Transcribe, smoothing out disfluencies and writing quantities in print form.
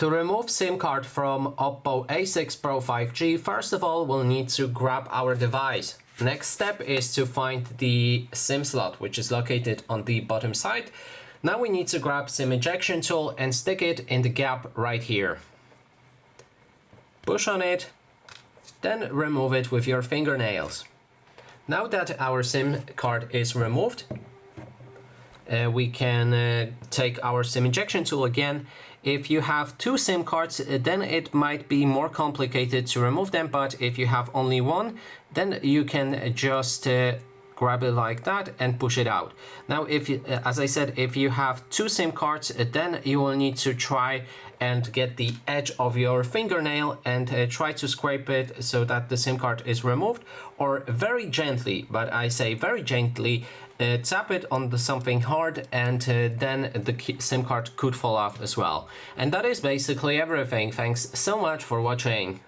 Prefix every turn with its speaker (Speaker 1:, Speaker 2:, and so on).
Speaker 1: To remove SIM card from Oppo A6 Pro 5G, first of all, we'll need to grab our device. Next step is to find the SIM slot, which is located on the bottom side. Now we need to grab SIM ejection tool and stick it in the gap right here. Push on it, then remove it with your fingernails. Now that our SIM card is removed, we can take our SIM ejection tool again. If you have two SIM cards, then it might be more complicated to remove them, but if you have only one, then you can just grab it like that and push it out. Now, as I said, if you have two SIM cards, then you will need to try and get the edge of your fingernail and try to scrape it so that the SIM card is removed, or very gently, but I say very gently, tap it on something hard, and then the SIM card could fall off as well. And that is basically everything. Thanks so much for watching.